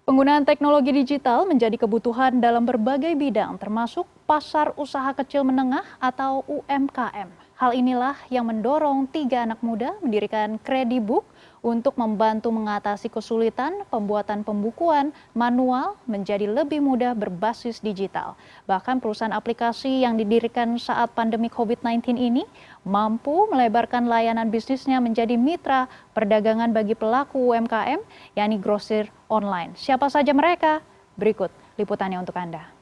Penggunaan teknologi digital menjadi kebutuhan dalam berbagai bidang, termasuk pasar usaha kecil menengah atau UMKM. Hal inilah yang mendorong 3 anak muda mendirikan Kredibook untuk membantu mengatasi kesulitan pembuatan pembukuan manual menjadi lebih mudah berbasis digital. Bahkan perusahaan aplikasi yang didirikan saat pandemi COVID-19 ini mampu melebarkan layanan bisnisnya menjadi mitra perdagangan bagi pelaku UMKM, yakni grosir online. Siapa saja mereka? Berikut liputannya untuk Anda.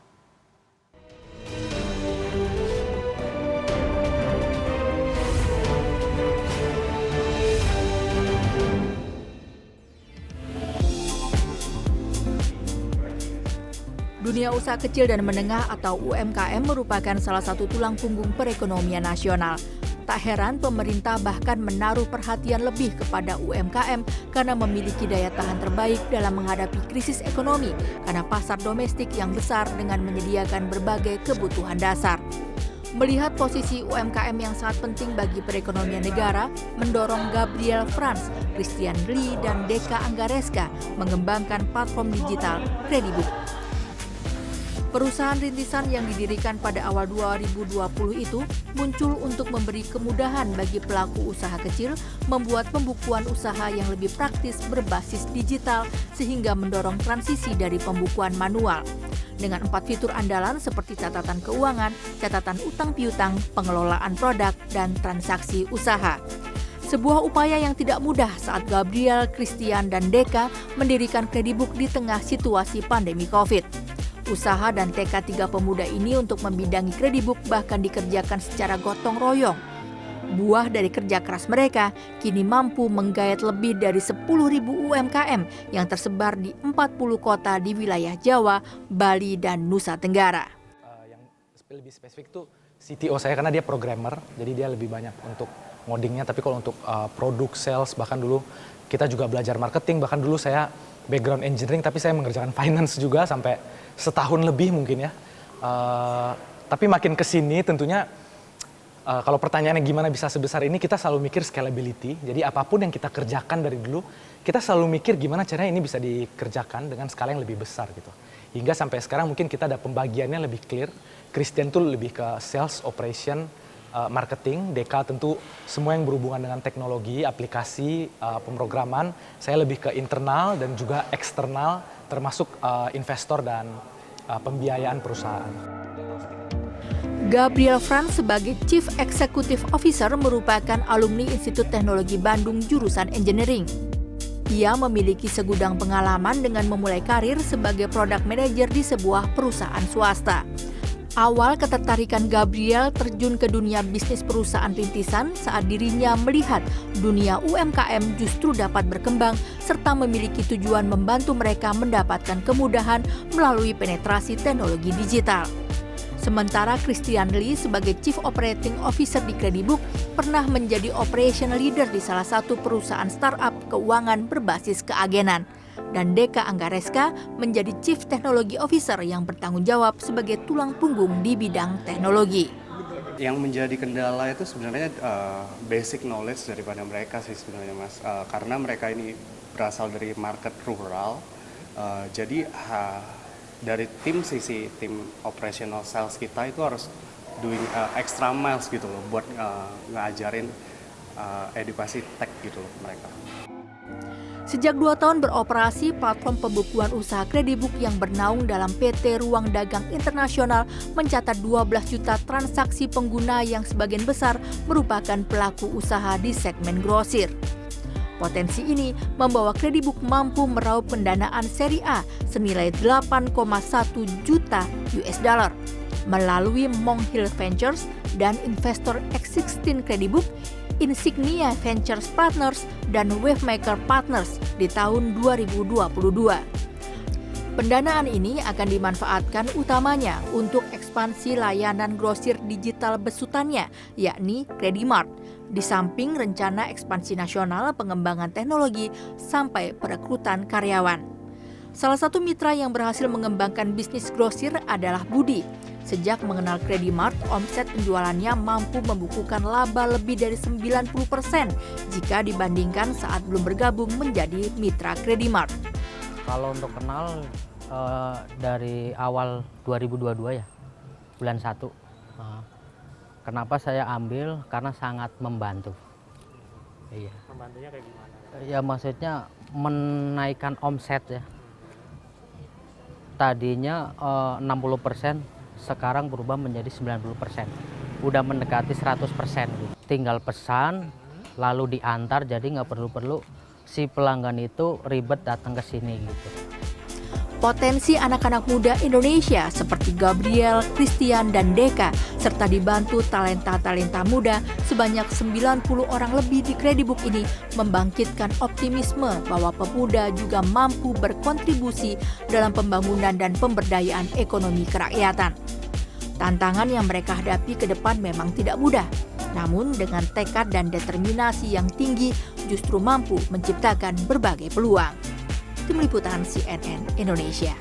Dunia usaha kecil dan menengah atau UMKM merupakan salah satu tulang punggung perekonomian nasional. Tak heran pemerintah bahkan menaruh perhatian lebih kepada UMKM karena memiliki daya tahan terbaik dalam menghadapi krisis ekonomi karena pasar domestik yang besar dengan menyediakan berbagai kebutuhan dasar. Melihat posisi UMKM yang sangat penting bagi perekonomian negara, mendorong Gabriel Franz, Christian Lee, dan Deka Anggareska mengembangkan platform digital Kredibook. Perusahaan rintisan yang didirikan pada awal 2020 itu muncul untuk memberi kemudahan bagi pelaku usaha kecil membuat pembukuan usaha yang lebih praktis berbasis digital sehingga mendorong transisi dari pembukuan manual. Dengan 4 fitur andalan seperti catatan keuangan, catatan utang piutang, pengelolaan produk, dan transaksi usaha. Sebuah upaya yang tidak mudah saat Gabriel, Christian, dan Deka mendirikan Kredibook di tengah situasi pandemi COVID. Usaha dan tekad 3 pemuda ini untuk membidangi Kredibook bahkan dikerjakan secara gotong royong. Buah dari kerja keras mereka kini mampu menggayat lebih dari 10.000 UMKM yang tersebar di 40 kota di wilayah Jawa, Bali, dan Nusa Tenggara. Yang lebih spesifik tuh CTO saya karena dia programmer, jadi dia lebih banyak untuk ngodingnya. Tapi kalau untuk produk, sales, bahkan dulu kita juga belajar marketing, bahkan dulu saya background engineering, tapi saya mengerjakan finance juga sampai setahun lebih mungkin ya. Tapi makin kesini tentunya kalau pertanyaannya gimana bisa sebesar ini, kita selalu mikir scalability. Jadi apapun yang kita kerjakan dari dulu, kita selalu mikir gimana caranya ini bisa dikerjakan dengan skala yang lebih besar gitu. Hingga sampai sekarang mungkin kita ada pembagiannya lebih clear. Christian tuh lebih ke sales, operation, marketing. Deka tentu semua yang berhubungan dengan teknologi, aplikasi, pemrograman. Saya lebih ke internal dan juga eksternal, termasuk investor dan pembiayaan perusahaan. Gabriel Franz sebagai Chief Executive Officer merupakan alumni Institut Teknologi Bandung jurusan Engineering. Ia memiliki segudang pengalaman dengan memulai karir sebagai product manager di sebuah perusahaan swasta. Awal ketertarikan Gabriel terjun ke dunia bisnis perusahaan rintisan saat dirinya melihat dunia UMKM justru dapat berkembang serta memiliki tujuan membantu mereka mendapatkan kemudahan melalui penetrasi teknologi digital. Sementara Christian Lee sebagai Chief Operating Officer di Kredibook pernah menjadi Operation Leader di salah satu perusahaan startup keuangan berbasis keagenan. Dan Deka Anggareska menjadi Chief Technology Officer yang bertanggung jawab sebagai tulang punggung di bidang teknologi. Yang menjadi kendala itu sebenarnya basic knowledge daripada mereka sih sebenarnya Mas. Karena mereka ini berasal dari market rural, jadi dari sisi tim operational sales kita itu harus doing extra miles gitu loh buat ngajarin edukasi tech gitu loh mereka. Sejak 2 tahun beroperasi, platform pembukuan usaha Kredibook yang bernaung dalam PT Ruang Dagang Internasional mencatat 12 juta transaksi pengguna yang sebagian besar merupakan pelaku usaha di segmen grosir. Potensi ini membawa Kredibook mampu meraup pendanaan seri A senilai 8,1 juta US dollar melalui Monk Hill Ventures dan investor X16 Kredibook, Insignia Ventures Partners, dan Wavemaker Partners di tahun 2022. Pendanaan ini akan dimanfaatkan utamanya untuk ekspansi layanan grosir digital besutannya, yakni Kredimart, di samping rencana ekspansi nasional pengembangan teknologi sampai perekrutan karyawan. Salah satu mitra yang berhasil mengembangkan bisnis grosir adalah Budi. Sejak mengenal Kredimart, omset penjualannya mampu membukukan laba lebih dari 90% jika dibandingkan saat belum bergabung menjadi mitra Kredimart. Kalau untuk kenal dari awal 2022 ya, bulan 1. Kenapa saya ambil? Karena sangat membantu. Iya. Membantunya kayak gimana? Ya maksudnya menaikkan omset ya. Tadinya 60%, sekarang berubah menjadi 90%. Udah mendekati 100% gitu. Tinggal pesan, lalu diantar, jadi nggak perlu si pelanggan itu ribet datang ke sini gitu. Potensi anak-anak muda Indonesia seperti Gabriel, Christian, dan Deka, serta dibantu talenta-talenta muda sebanyak 90 orang lebih di Kredibook ini membangkitkan optimisme bahwa pemuda juga mampu berkontribusi dalam pembangunan dan pemberdayaan ekonomi kerakyatan. Tantangan yang mereka hadapi ke depan memang tidak mudah, namun dengan tekad dan determinasi yang tinggi justru mampu menciptakan berbagai peluang. Tim Liputan CNN Indonesia.